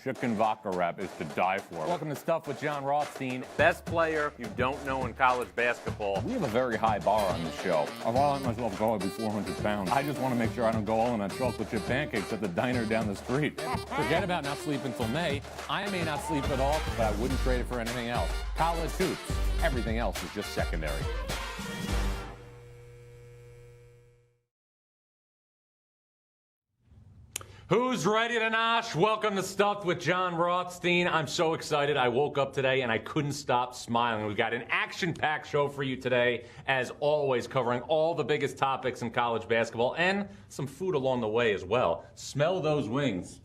chicken vodka wrap is to die for. Welcome to Stuff with Jon Rothstein. Best player you don't know in college basketball. We have a very high bar on this show. I've let myself go, I'll be 400 pounds. I just want to make sure I don't go all in on chocolate chip pancakes at the diner down the street. Forget about not sleeping until May. I may not sleep at all, but I wouldn't trade it for anything else. College hoops. Everything else is just secondary. Who's ready to nosh? Welcome to Stuff with Jon Rothstein. I'm so excited. I woke up today and I couldn't stop smiling. We've got an action-packed show for you today, as always, covering all the biggest topics in college basketball and some food along the way as well. Smell those wings.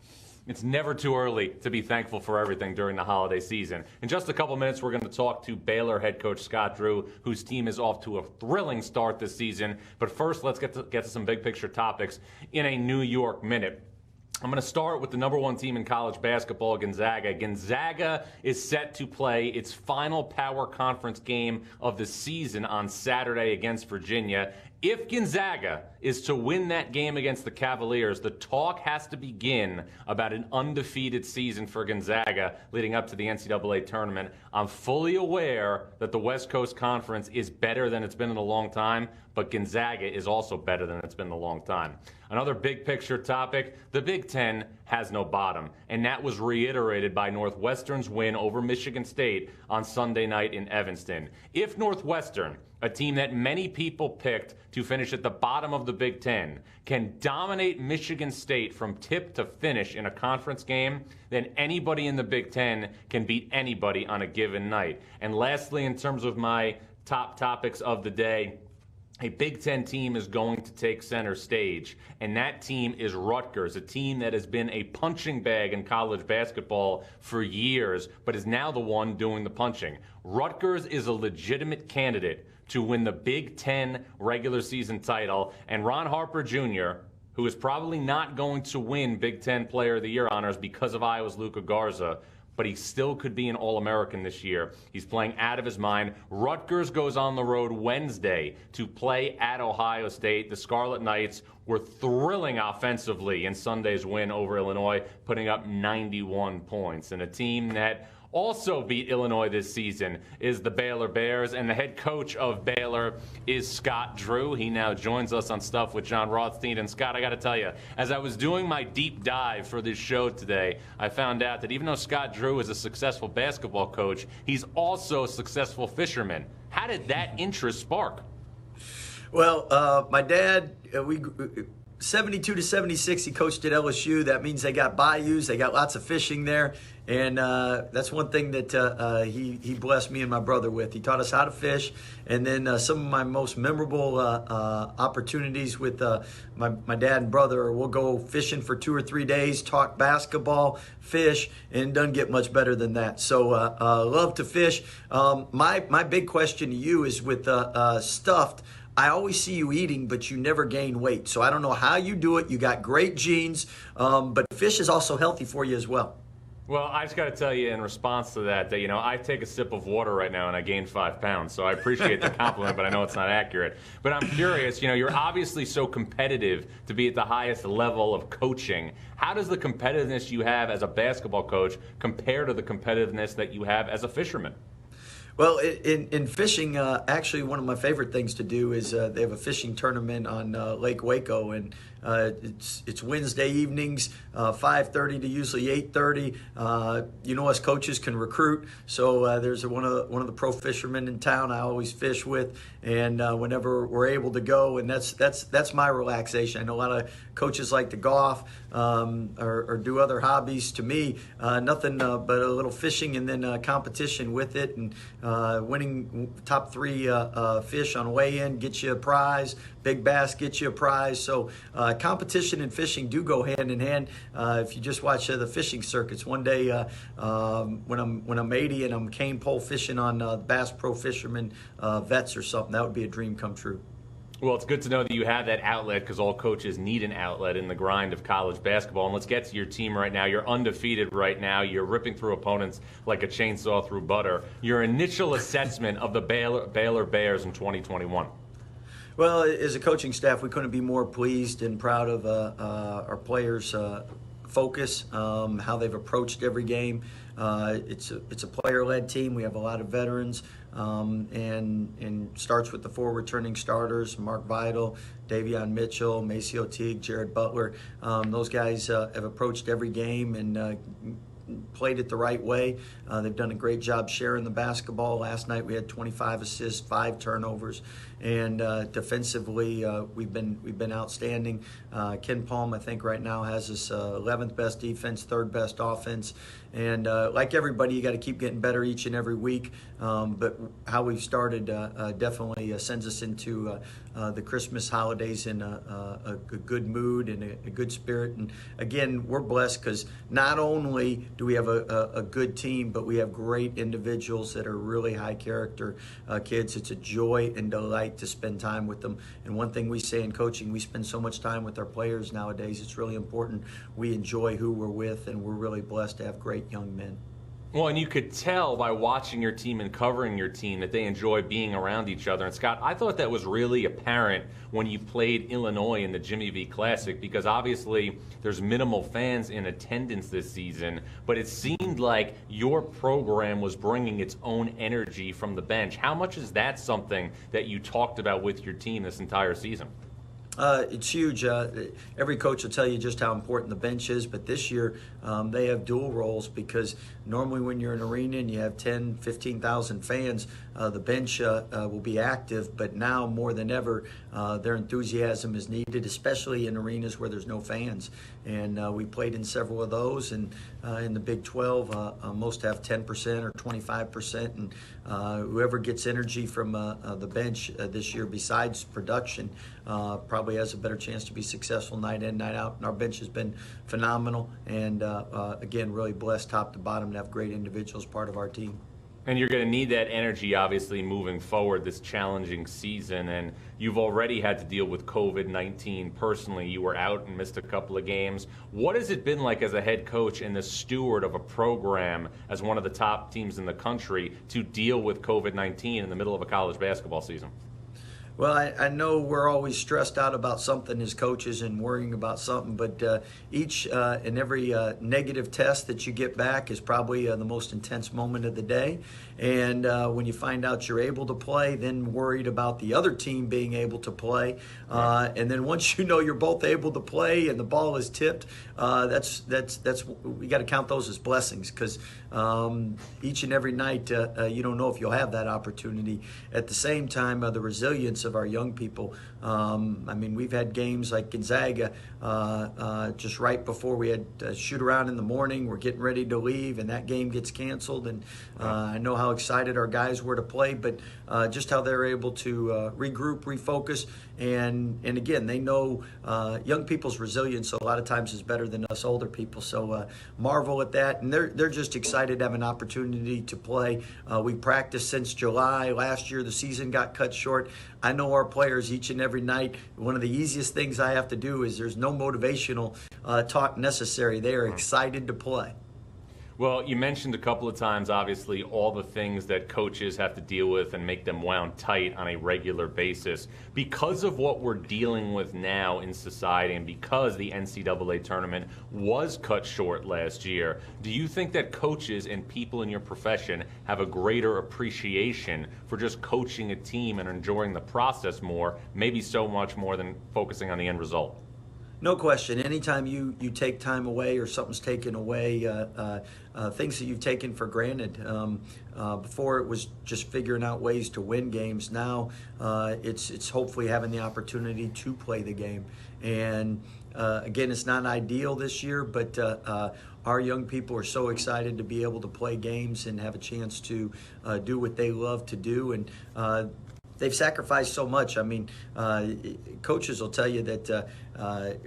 It's never too early to be thankful for everything during the holiday season. In just a couple minutes, we're going to talk to Baylor head coach Scott Drew, whose team is off to a thrilling start this season. But first, let's get to some big-picture topics in a New York Minute. I'm going to start with the number one team in college basketball, Gonzaga. Gonzaga is set to play its final power conference game of the season on Saturday against Virginia. If Gonzaga is to win that game against the Cavaliers, the talk has to begin about an undefeated season for Gonzaga leading up to the NCAA tournament. I'm fully aware that the West Coast Conference is better than it's been in a long time, but Gonzaga is also better than it's been in a long time. Another big picture topic, the Big Ten has no bottom, and that was reiterated by Northwestern's win over Michigan State on Sunday night in Evanston. If Northwestern, a team that many people picked to finish at the bottom of the Big Ten, can dominate Michigan State from tip to finish in a conference game, then anybody in the Big Ten can beat anybody on a given night. And lastly, in terms of my top topics of the day, a Big Ten team is going to take center stage, and that team is Rutgers, a team that has been a punching bag in college basketball for years, but is now the one doing the punching. Rutgers is a legitimate candidate to win the Big Ten regular season title, and Ron Harper Jr., who is probably not going to win Big Ten Player of the Year honors because of Iowa's Luka Garza, but he still could be an All-American this year. He's playing out of his mind. Rutgers goes on the road Wednesday to play at Ohio State. The Scarlet Knights were thrilling offensively in Sunday's win over Illinois, putting up 91 points. And a team that also beat Illinois this season is the Baylor Bears, and the head coach of Baylor is Scott Drew. He now joins us on Stuff with Jon Rothstein. And Scott, I got to tell you, as I was doing my deep dive for this show today, I found out that even though Scott Drew is a successful basketball coach, he's also a successful fisherman. How did that interest spark? Well, my dad, 72 to 76, he coached at LSU. That means they got bayous, they got lots of fishing there, and that's one thing that he blessed me and my brother with. He taught us how to fish, and then some of my most memorable opportunities with my dad and brother, we'll go fishing for 2 or 3 days, talk basketball, fish, and it doesn't get much better than that. So love to fish. My big question to you is with stuffed. I always see you eating, but you never gain weight. So I don't know how you do it. You got great genes, but fish is also healthy for you as well. Well, I just got to tell you in response to that, you know, I take a sip of water right now and I gained 5 pounds. So I appreciate the compliment, but I know it's not accurate. But I'm curious, you know, you're obviously so competitive to be at the highest level of coaching. How does the competitiveness you have as a basketball coach compare to the competitiveness that you have as a fisherman? Well, in fishing, actually one of my favorite things to do is they have a fishing tournament on Lake Waco, and it's Wednesday evenings, 5:30 to usually 8:30. You know, us coaches can recruit, so there's one of the pro fishermen in town I always fish with, and whenever we're able to go, and that's my relaxation. I know a lot of coaches like to golf or do other hobbies. To me, nothing but a little fishing and then competition with it, and winning top 3 fish on weigh-in gets you a prize. Big bass gets you a prize. So competition and fishing do go hand in hand. If you just watch the fishing circuits, one day when I'm 80 and I'm cane pole fishing on Bass Pro Fisherman Vets or something, that would be a dream come true. Well, it's good to know that you have that outlet, because all coaches need an outlet in the grind of college basketball. And let's get to your team right now. You're undefeated right now. You're ripping through opponents like a chainsaw through butter. Your initial assessment of the Baylor Bears in 2021. Well, as a coaching staff, we couldn't be more pleased and proud of our players' focus, how they've approached every game. It's a player-led team. We have a lot of veterans, and starts with the 4 returning starters: Mark Vidal, Davion Mitchell, Maceo Teague, Jared Butler. Those guys have approached every game and played it the right way. They've done a great job sharing the basketball. Last night we had 25 assists, 5 turnovers, and defensively we've been outstanding. Ken Palm, I think, right now has us 11th best defense, 3rd best offense, and like everybody, you got to keep getting better each and every week. But how we've started definitely sends us into the Christmas holidays in a good mood and a good spirit. And again, we're blessed because not only do we have a good team, but we have great individuals that are really high character kids. It's a joy and delight to spend time with them. And one thing we say in coaching, we spend so much time with our players nowadays. It's really important we enjoy who we're with, and we're really blessed to have great young men. Well, and you could tell by watching your team and covering your team that they enjoy being around each other. And Scott, I thought that was really apparent when you played Illinois in the Jimmy V Classic, because obviously there's minimal fans in attendance this season, but it seemed like your program was bringing its own energy from the bench. How much is that something that you talked about with your team this entire season? It's huge. Every coach will tell you just how important the bench is, but this year they have dual roles, because normally when you're in an arena and you have 10, 15,000 fans, the bench will be active, but now more than ever, their enthusiasm is needed, especially in arenas where there's no fans. And we played in several of those, and in the Big 12, most have 10% or 25%, and whoever gets energy from the bench this year besides production probably has a better chance to be successful night in, night out. And our bench has been phenomenal, and again, really blessed top to bottom to have great individuals part of our team. And you're going to need that energy, obviously, moving forward this challenging season. And you've already had to deal with COVID-19 personally. You were out and missed a couple of games. What has it been like as a head coach and the steward of a program as one of the top teams in the country to deal with COVID-19 in the middle of a college basketball season? Well, I know we're always stressed out about something as coaches and worrying about something, but each and every negative test that you get back is probably the most intense moment of the day. And when you find out you're able to play, then worried about the other team being able to play. And then once you know you're both able to play and the ball is tipped, that's we got to count those as blessings, because each and every night you don't know if you'll have that opportunity. At the same time, the resilience of our young people. I mean, we've had games like Gonzaga just right before we had shoot around in the morning. We're getting ready to leave, and that game gets canceled. And I know how excited our guys were to play, but just how they're able to regroup, refocus, and again, they know young people's resilience a lot of times is better than us older people. So marvel at that, and they're just excited to have an opportunity to play. We practiced since July. Last year, the season got cut short. I know our players each and every night, one of the easiest things I have to do is there's no motivational talk necessary. They are excited to play. Well, you mentioned a couple of times, obviously, all the things that coaches have to deal with and make them wound tight on a regular basis. Because of what we're dealing with now in society, and because the NCAA tournament was cut short last year, do you think that coaches and people in your profession have a greater appreciation for just coaching a team and enjoying the process more, maybe so much more than focusing on the end result? No question. Anytime you take time away or something's taken away, things that you've taken for granted. Before it was just figuring out ways to win games. Now it's hopefully having the opportunity to play the game. And again, it's not ideal this year, but our young people are so excited to be able to play games and have a chance to do what they love to do. And they've sacrificed so much. I mean, coaches will tell you that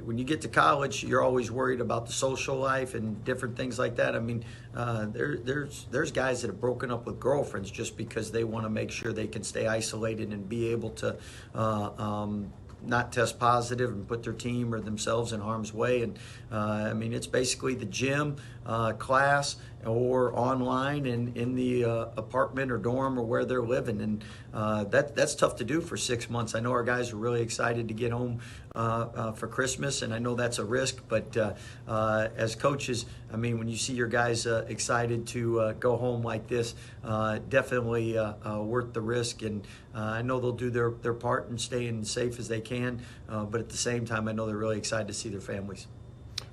when you get to college, you're always worried about the social life and different things like that. I mean, there's guys that have broken up with girlfriends just because they want to make sure they can stay isolated and be able to not test positive and put their team or themselves in harm's way. And I mean, it's basically the gym, class or online and in the apartment or dorm or where they're living. And that's tough to do for 6 months. I know our guys are really excited to get home for Christmas, and I know that's a risk, but as coaches, I mean, when you see your guys excited to go home like this, definitely worth the risk. And I know they'll do their part in staying safe as they can, but at the same time, I know they're really excited to see their families.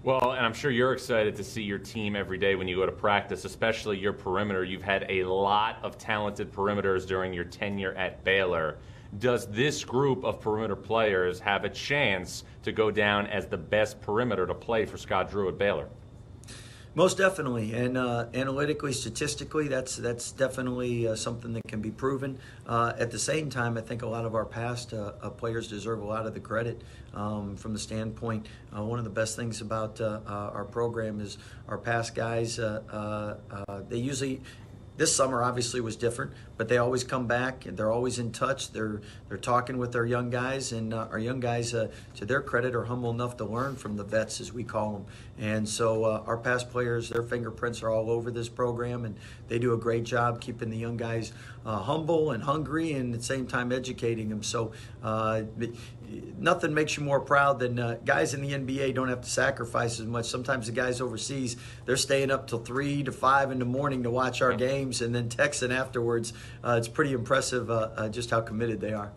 Well, and I'm sure you're excited to see your team every day when you go to practice, especially your perimeter. You've had a lot of talented perimeters during your tenure at Baylor. Does this group of perimeter players have a chance to go down as the best perimeter to play for Scott Drew at Baylor? Most definitely, and analytically, statistically, that's definitely something that can be proven. At the same time, I think a lot of our past players deserve a lot of the credit from the standpoint. One of the best things about our program is our past guys. They usually. This summer obviously was different, but they always come back and they're always in touch. They're talking with our young guys, and our young guys, to their credit, are humble enough to learn from the vets, as we call them. And so our past players, their fingerprints are all over this program, and they do a great job keeping the young guys humble and hungry, and at the same time educating them. So nothing makes you more proud than guys in the NBA don't have to sacrifice as much. Sometimes the guys overseas, they're staying up till 3 to 5 in the morning to watch our games and then texting afterwards. It's pretty impressive just how committed they are.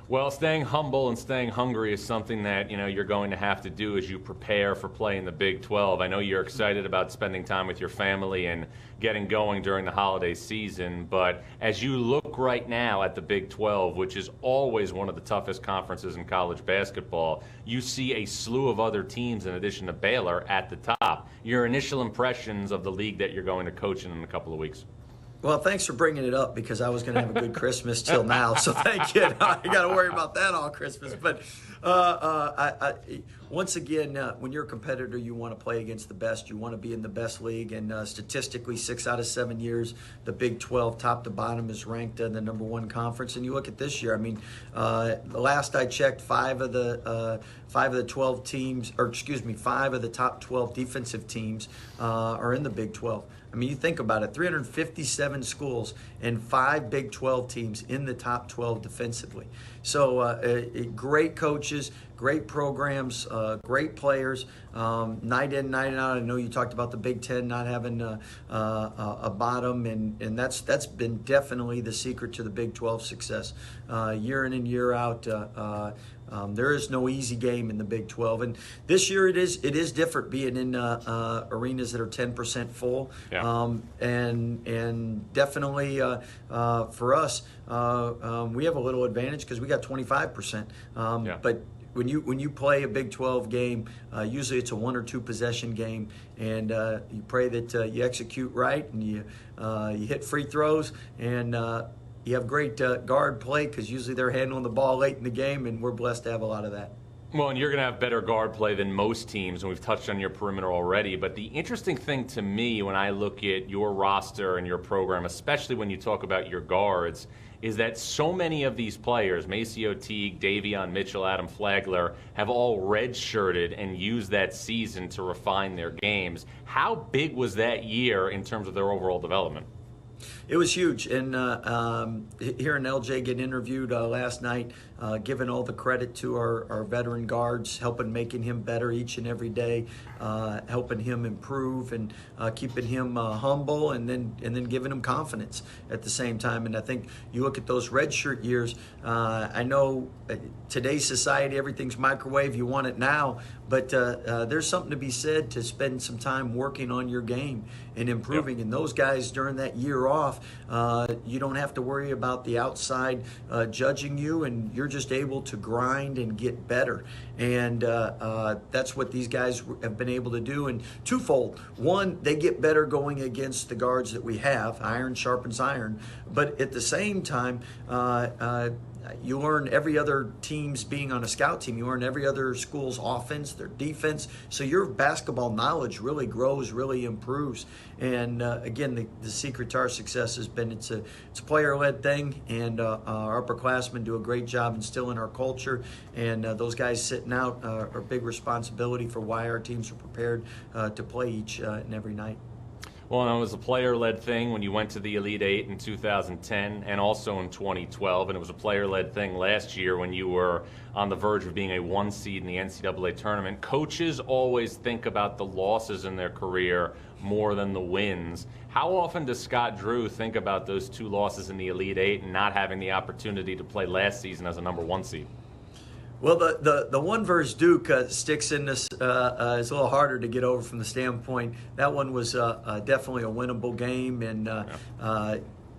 Well, staying humble and staying hungry is something that, you're going to have to do as you prepare for playing the Big 12. I know you're excited about spending time with your family and getting going during the holiday season, but as you look right now at the Big 12, which is always one of the toughest conferences in college basketball, you see a slew of other teams in addition to Baylor at the top. Your initial impressions of the league that you're going to coach in a couple of weeks? Well, thanks for bringing it up, because I was going to have a good Christmas till now, so thank you. I got to worry about that all Christmas. But once again, when you're a competitor, you want to play against the best. You want to be in the best league, and statistically, 6 out of 7 years, the Big 12, top to bottom, is ranked in the #1 conference. And you look at this year. I mean, the last I checked, 5 of the 12 teams, or excuse me, 5 of the top 12 defensive teams are in the Big 12. I mean, you think about it, 357 schools and 5 Big 12 teams in the top 12 defensively. So great coaches, great programs, great players, night in, night out. I know you talked about the Big 10 not having a bottom, and that's been definitely the secret to the Big 12 success. Year in and year out, there is no easy game in the Big 12, and this year it is different being in arenas that are 10% full. Yeah. And definitely for us, we have a little advantage because we got 25%. Yeah. But when you play a Big 12 game, usually it's a 1 or 2 possession game, and you pray that you execute right, and you hit free throws, and you have great guard play, because usually they're handling the ball late in the game, and we're blessed to have a lot of that. Well, and you're going to have better guard play than most teams, and we've touched on your perimeter already. But the interesting thing to me when I look at your roster and your program, especially when you talk about your guards, is that so many of these players, Maceo Teague, Davion Mitchell, Adam Flagler, have all redshirted and used that season to refine their games. How big was that year in terms of their overall development? It was huge, and hearing LJ get interviewed last night, giving all the credit to our veteran guards, making him better each and every day, helping him improve, and keeping him humble, and then giving him confidence at the same time. And I think you look at those redshirt years. I know today's society, everything's microwave. You want it now, but there's something to be said to spend some time working on your game and improving. Yep. And those guys during that year off, you don't have to worry about the outside judging you, and you're just able to grind and get better. And that's what these guys have been able to do. And twofold: one, they get better going against the guards that we have. Iron sharpens iron. But at the same time, you learn every other team's being on a scout team. You learn every other school's offense, their defense. So your basketball knowledge really grows, really improves. And again, the secret to our success has been it's a player-led thing, and our upperclassmen do a great job instilling our culture. And those guys sitting out are big responsibility for why our teams are prepared to play each and every night. Well, and it was a player-led thing when you went to the Elite Eight in 2010 and also in 2012, and it was a player-led thing last year when you were on the verge of being a 1 seed in the NCAA tournament. Coaches always think about the losses in their career more than the wins. How often does Scott Drew think about those 2 losses in the Elite Eight and not having the opportunity to play last season as a number 1 seed? Well, the one versus Duke sticks in this is a little harder to get over from the standpoint. That one was definitely a winnable game, and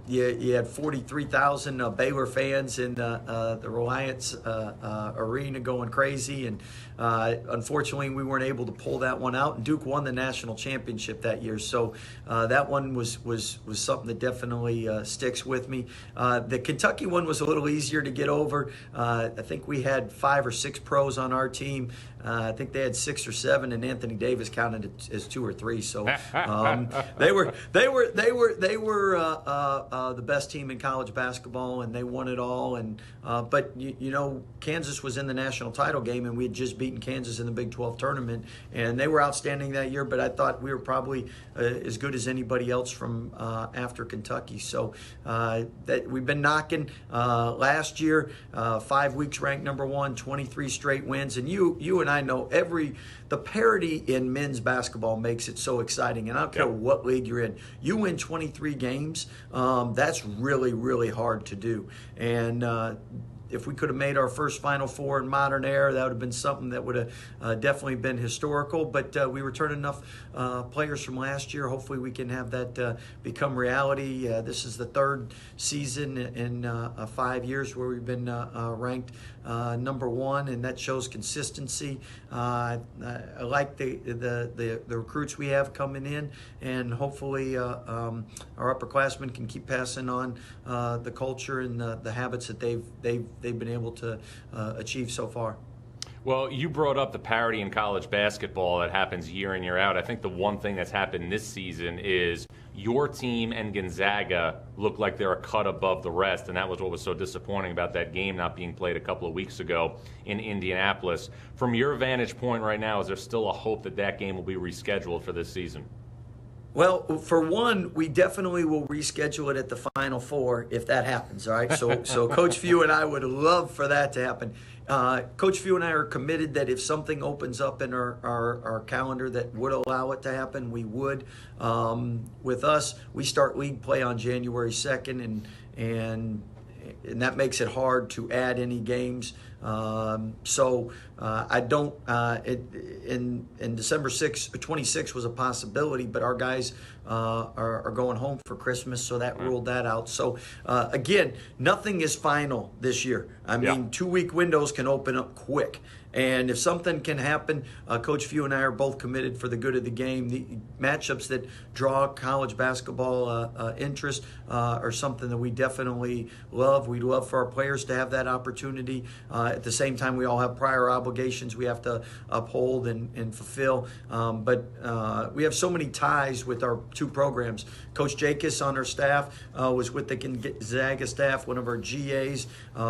you had 43,000 Baylor fans in the Reliance Arena going crazy, and unfortunately we weren't able to pull that one out. And Duke won the national championship that year, so that one was something that definitely sticks with me. The Kentucky one was a little easier to get over. I think we had 5 or 6 pros on our team. I think they had 6 or 7, and Anthony Davis counted it as 2 or 3. So they were the best team in college basketball, and they won it all. And but you know, Kansas was in the national title game, and we had just beaten Kansas in the Big 12 tournament, and they were outstanding that year. But I thought we were probably as good as anybody else from after Kentucky. So that we've been knocking. Last year, 5 weeks ranked number 1, 23 straight wins, and you and I know the parity in men's basketball makes it so exciting. And I don't care what league you're in, you win 23 games. That's really, really hard to do. And if we could have made our first Final Four in modern era, that would have been something that would have definitely been historical. But we returned enough players from last year. Hopefully we can have that become reality. This is the 3rd season in 5 years where we've been ranked number 1, and that shows consistency. I like the recruits we have coming in, and hopefully our upperclassmen can keep passing on the culture and the habits that they've been able to achieve so far. Well, you brought up the parity in college basketball that happens year in, year out. I think the one thing that's happened this season is your team and Gonzaga look like they're a cut above the rest, and that was what was so disappointing about that game not being played a couple of weeks ago in Indianapolis. From your vantage point right now, is there still a hope that that game will be rescheduled for this season? Well, for one, we definitely will reschedule it at the Final Four if that happens, all right? So Coach Few and I would love for that to happen. Coach Few and I are committed that if something opens up in our calendar that would allow it to happen, we would. With us, we start league play on January 2nd, and that makes it hard to add any games. So I don't. In December 26th was a possibility, but our guys are going home for Christmas, so that ruled that out. So again, nothing is final this year. I mean, 2-week windows can open up quick. And if something can happen, Coach Few and I are both committed for the good of the game. The matchups that draw college basketball interest are something that we definitely love. We'd love for our players to have that opportunity. At the same time, we all have prior obligations we have to uphold and fulfill. But we have so many ties with our 2 programs. Coach Jacobs on our staff was with the Gonzaga staff. One of our GAs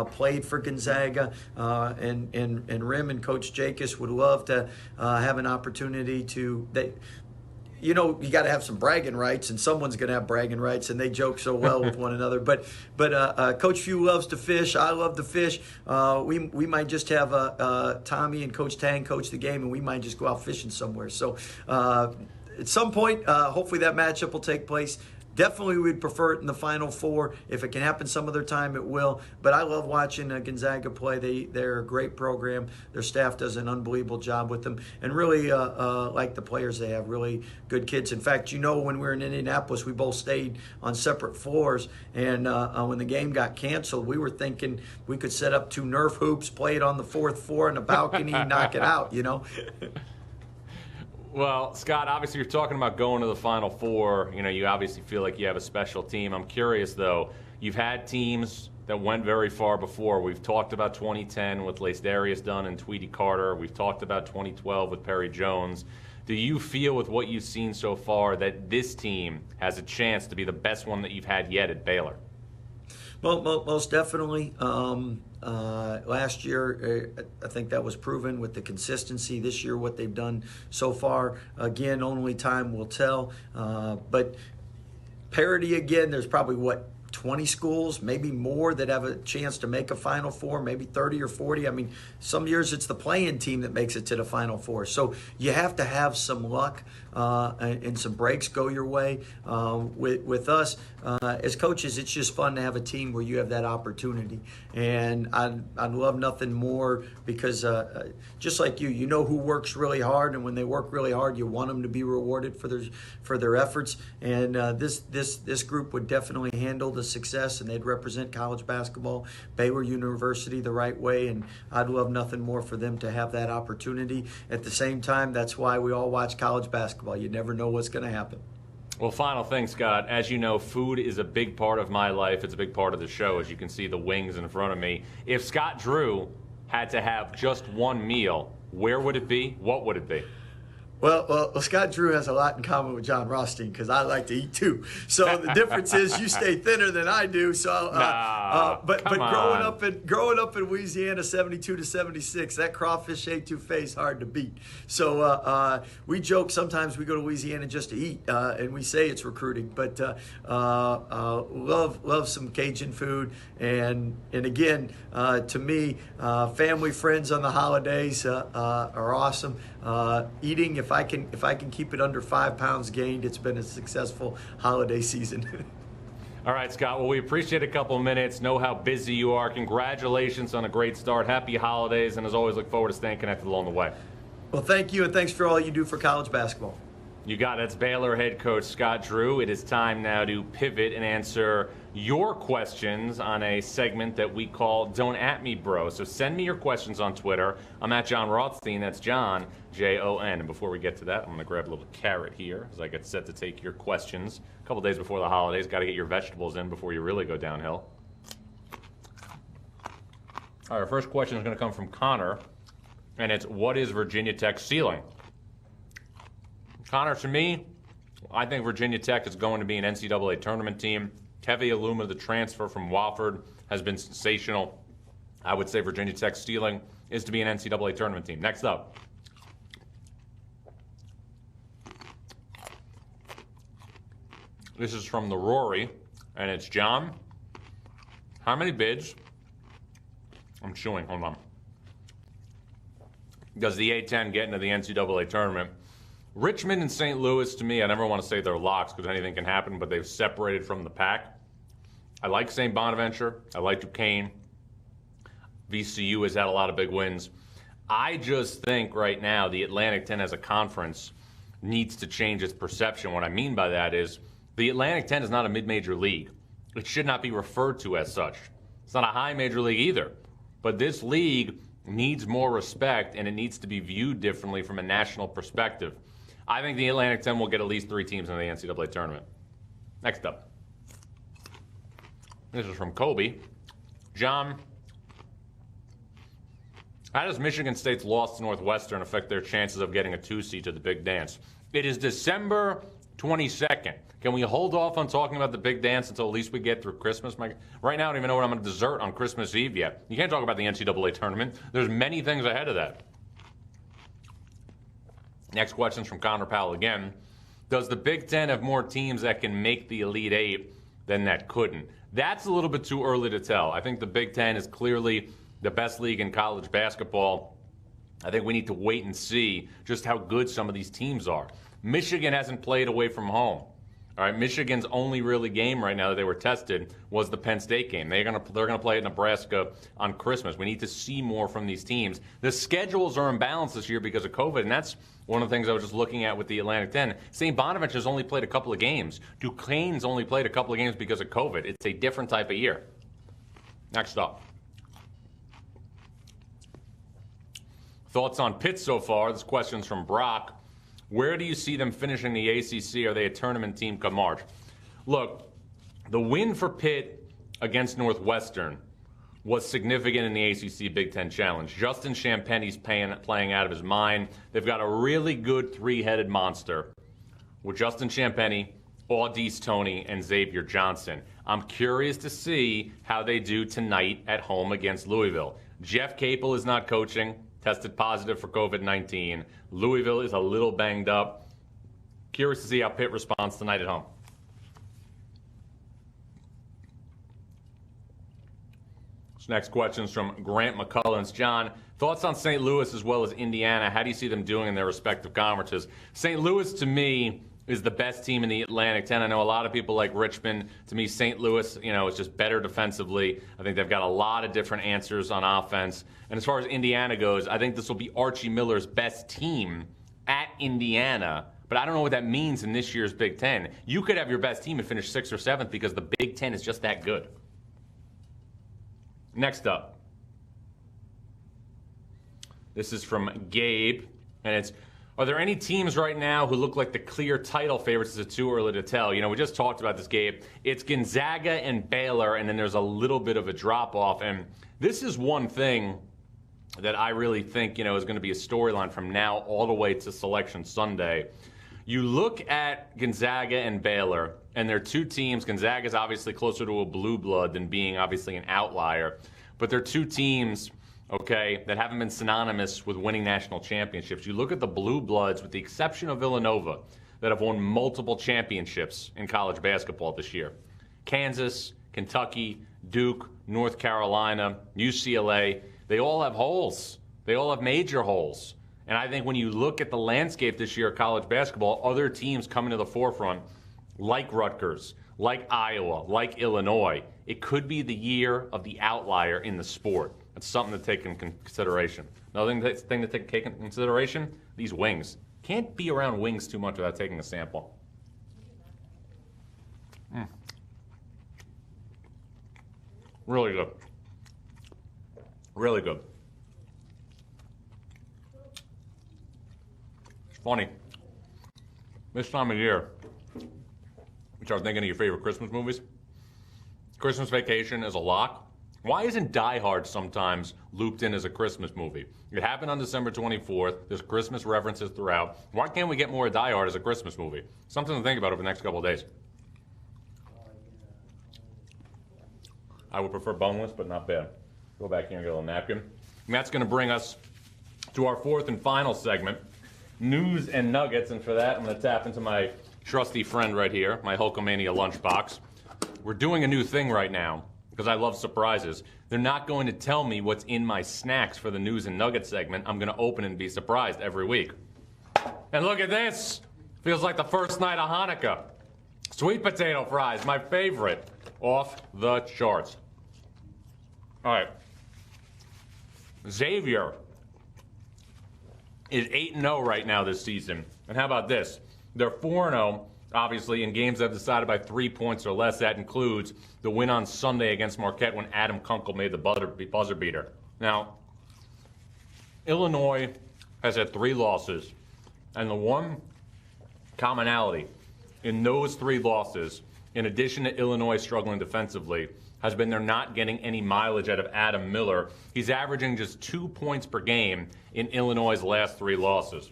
played for Gonzaga, and Rim and Coach Jacobs would love to have an opportunity to. You know, you got to have some bragging rights, and someone's going to have bragging rights, and they joke so well with one another. But Coach Few loves to fish. I love to fish. We might just have Tommy and Coach Tang coach the game, and we might just go out fishing somewhere. So at some point, hopefully that matchup will take place. Definitely we'd prefer it in the Final Four. If it can happen some other time, it will. But I love watching Gonzaga play. They're a great program. Their staff does an unbelievable job with them. And really like the players they have, really good kids. In fact, you know, when we were in Indianapolis, we both stayed on separate floors. And when the game got canceled, we were thinking we could set up 2 Nerf hoops, play it on the 4th floor in the balcony, knock it out, you know. Well, Scott, obviously you're talking about going to the Final Four. You know, you obviously feel like you have a special team. I'm curious, though, You've had teams that went very far before. We've talked about 2010 with Lacedarius Dunn and Tweety Carter. We've talked about 2012 with Perry Jones. Do you feel with what you've seen so far that this team has a chance to be the best one that you've had yet at Baylor? Well, most definitely. Last year, I think that was proven with the consistency. This year, what they've done so far, again, only time will tell. But parity again, there's probably 20 schools, maybe more, that have a chance to make a Final Four, maybe 30 or 40. I mean, some years it's the play-in team that makes it to the Final Four. So you have to have some luck and some breaks go your way. With us, as coaches, it's just fun to have a team where you have that opportunity. And I'd love nothing more because just like you know who works really hard, and when they work really hard, you want them to be rewarded for their efforts. And this group would definitely handle the success, and they'd represent college basketball, Baylor University, the right way. And I'd love nothing more for them to have that opportunity. At the same time, that's why we all watch college basketball. You never know what's going to happen. Well, final thing, Scott. As you know, food is a big part of my life. It's a big part of the show. As you can see, the wings in front of me. If Scott Drew had to have just one meal, where would it be? What would it be? Well, Scott Drew has a lot in common with Jon Rothstein because I like to eat too. So the difference is you stay thinner than I do. So, but growing up in Louisiana, 72 to 76, that crawfish A2 hard to beat. So we joke sometimes we go to Louisiana just to eat, and we say it's recruiting. But love some Cajun food, and again, to me, family, friends on the holidays are awesome. Eating, if I can keep it under 5 pounds gained, it's been a successful holiday season. All right, Scott. Well, we appreciate a couple of minutes. Know how busy you are. Congratulations on a great start. Happy holidays, and as always, look forward to staying connected along the way. Well, thank you, and thanks for all you do for college basketball. You got it. That's Baylor head coach Scott Drew. It is time now to pivot and answer your questions on a segment that we call Don't At Me Bro. So send me your questions on Twitter. I'm at Jon Rothstein. That's John, Jon. And before we get to that, I'm going to grab a little carrot here as I get set to take your questions. A couple days before the holidays, got to get your vegetables in before you really go downhill. All right, our first question is going to come from Connor, and it's, what is Virginia Tech's ceiling? Connor, to me, I think Virginia Tech is going to be an NCAA tournament team. Kevy Aluma, the transfer from Wofford, has been sensational. I would say Virginia Tech's ceiling is to be an NCAA tournament team. Next up. This is from the Rory, and it's John. How many bids? I'm chewing, hold on. Does the A-10 get into the NCAA tournament? Richmond and St. Louis, to me, I never want to say they're locks because anything can happen, but they've separated from the pack. I like St. Bonaventure. I like Duquesne. VCU has had a lot of big wins. I just think right now the Atlantic 10 as a conference needs to change its perception. What I mean by that is the Atlantic 10 is not a mid-major league. It should not be referred to as such. It's not a high major league either. But this league needs more respect, and it needs to be viewed differently from a national perspective. I think the Atlantic 10 will get at least 3 teams in the NCAA tournament. Next up. This is from Kobe. John, how does Michigan State's loss to Northwestern affect their chances of getting a 2 seed to the Big Dance? It is December 22nd. Can we hold off on talking about the Big Dance until at least we get through Christmas? Right now, I don't even know what I'm going to dessert on Christmas Eve yet. You can't talk about the NCAA tournament. There's many things ahead of that. Next question is from Connor Powell again. Does the Big Ten have more teams that can make the Elite Eight than that couldn't? That's a little bit too early to tell. I think the Big Ten is clearly the best league in college basketball. I think we need to wait and see just how good some of these teams are. Michigan hasn't played away from home. All right, Michigan's only really game right now that they were tested was the Penn State game. They're going to play at Nebraska on Christmas. We need to see more from these teams. The schedules are imbalanced this year because of COVID, and that's one of the things I was just looking at with the Atlantic 10. St. Bonaventure's only played a couple of games. Duquesne's only played a couple of games because of COVID. It's a different type of year. Next up. Thoughts on Pitt so far? This question's from Brock. Where do you see them finishing the ACC? Are they a tournament team come March? Look, the win for Pitt against Northwestern was significant in the ACC Big Ten Challenge. Justin Champagne's playing out of his mind. They've got a really good three-headed monster with Justin Champagne, Audice Toney, and Xavier Johnson. I'm curious to see how they do tonight at home against Louisville. Jeff Capel is not coaching, tested positive for COVID-19. Louisville is a little banged up. Curious to see how Pitt responds tonight at home. This next question is from Grant McCullens. John, thoughts on St. Louis as well as Indiana? How do you see them doing in their respective conferences? St. Louis, to me, is the best team in the Atlantic 10. I know a lot of people like Richmond. To me, St. Louis, is just better defensively. I think they've got a lot of different answers on offense. And as far as Indiana goes, I think this will be Archie Miller's best team at Indiana. But I don't know what that means in this year's Big Ten. You could have your best team and finish 6th or 7th because the Big Ten is just that good. Next up. This is from Gabe, and it's, are there any teams right now who look like the clear title favorites? Is it too early to tell? We just talked about this, Gabe. It's Gonzaga and Baylor, and then there's a little bit of a drop-off. And this is one thing that I really think, is going to be a storyline from now all the way to Selection Sunday. You look at Gonzaga and Baylor, and they're two teams. Gonzaga is obviously closer to a blue blood than being obviously an outlier. But they're two teams, okay, that haven't been synonymous with winning national championships. You look at the blue bloods, with the exception of Villanova, that have won multiple championships in college basketball this year. Kansas, Kentucky, Duke, North Carolina, UCLA, they all have holes. They all have major holes. And I think when you look at the landscape this year of college basketball, other teams coming to the forefront, like Rutgers, like Iowa, like Illinois, it could be the year of the outlier in the sport. That's something to take in consideration. Another thing to take in consideration, these wings. Can't be around wings too much without taking a sample. Really good. Really good. It's funny. This time of year, you start thinking of your favorite Christmas movies. Christmas Vacation is a lock. Why isn't Die Hard sometimes looped in as a Christmas movie? It happened on December 24th. There's Christmas references throughout. Why can't we get more of Die Hard as a Christmas movie? Something to think about over the next couple of days. I would prefer boneless, but not bad. Go back here and get a little napkin. And that's going to bring us to our fourth and final segment, News and Nuggets. And for that, I'm going to tap into my trusty friend right here, my Hulkamania lunchbox. We're doing a new thing right now because I love surprises. They're not going to tell me what's in my snacks for the News and Nuggets segment. I'm going to open and be surprised every week. And look at this. Feels like the first night of Hanukkah. Sweet potato fries, my favorite. Off the charts. All right. Xavier is 8-0 right now this season. And how about this? They're 4-0, obviously, in games that have decided by 3 points or less. That includes the win on Sunday against Marquette when Adam Kunkel made the buzzer beater. Now, Illinois has had 3 losses. And the one commonality in those 3 losses, in addition to Illinois struggling defensively, has been they're not getting any mileage out of Adam Miller. He's averaging just 2 points per game in Illinois' last 3 losses.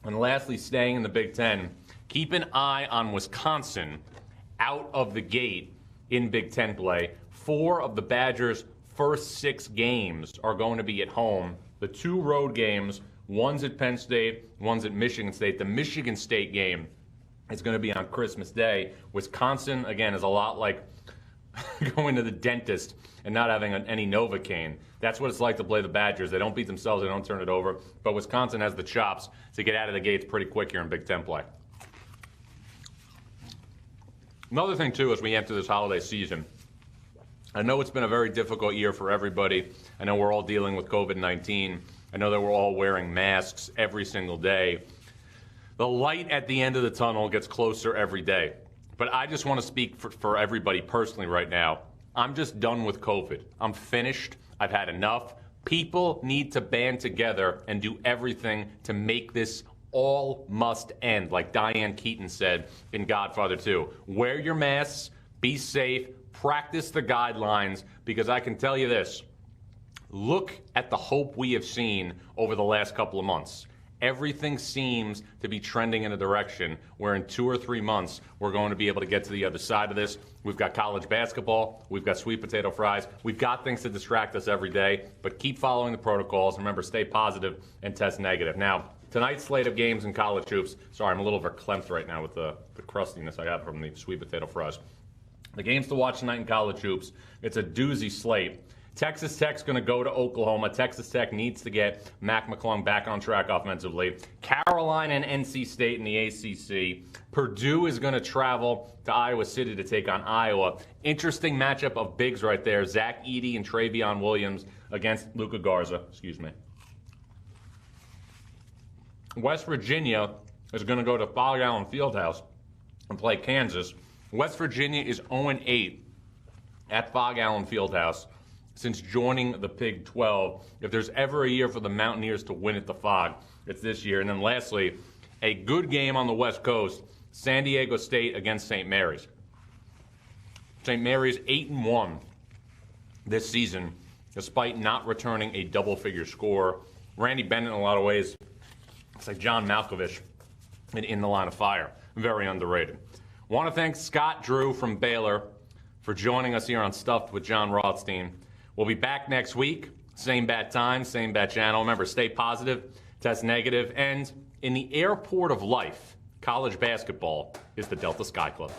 And lastly, staying in the Big Ten, keep an eye on Wisconsin out of the gate in Big Ten play. 4 of the Badgers' first 6 games are going to be at home. The 2 road games, one's at Penn State, one's at Michigan State. The Michigan State game is going to be on Christmas Day. Wisconsin, again, is a lot like going to the dentist and not having any Novocaine. That's what it's like to play the Badgers. They don't beat themselves. They don't turn it over. But Wisconsin has the chops to get out of the gates pretty quick here in Big Ten play. Another thing, too, as we enter this holiday season, I know it's been a very difficult year for everybody. I know we're all dealing with COVID-19. I know that we're all wearing masks every single day. The light at the end of the tunnel gets closer every day. But I just want to speak for everybody personally right now. I'm just done with COVID. I'm finished. I've had enough. People need to band together and do everything to make this all must end, like Diane Keaton said in Godfather 2. Wear your masks, Be safe. Practice the guidelines, because I can tell you this. Look at the hope we have seen over the last couple of months. Everything seems to be trending in a direction where in 2 or 3 months we're going to be able to get to the other side of this. We've got college basketball, we've got sweet potato fries, we've got things to distract us every day, but keep following the protocols. Remember, stay positive and test negative. Now, tonight's slate of games in college hoops. Sorry, I'm a little verklempt right now with the crustiness I have from the sweet potato fries. The games to watch tonight in college hoops, it's a doozy slate. Texas Tech's going to go to Oklahoma. Texas Tech needs to get Mac McClung back on track offensively. Carolina and NC State in the ACC. Purdue is going to travel to Iowa City to take on Iowa. Interesting matchup of bigs right there. Zach Edey and Travion Williams against Luka Garza. West Virginia is going to go to Fog Allen Fieldhouse and play Kansas. West Virginia is 0-8 at Fog Allen Fieldhouse since joining the Big 12. If there's ever a year for the Mountaineers to win at the Fog, it's this year. And then lastly, a good game on the West Coast, San Diego State against St. Mary's. St. Mary's 8-1 this season, despite not returning a double-figure score. Randy Bennett, in a lot of ways, it's like John Malkovich in the line of fire. Very underrated. Want to thank Scott Drew from Baylor for joining us here on Stuffed with Jon Rothstein. We'll be back next week. Same bat time, same bat channel. Remember, stay positive, test negative, and in the airport of life, college basketball is the Delta Sky Club.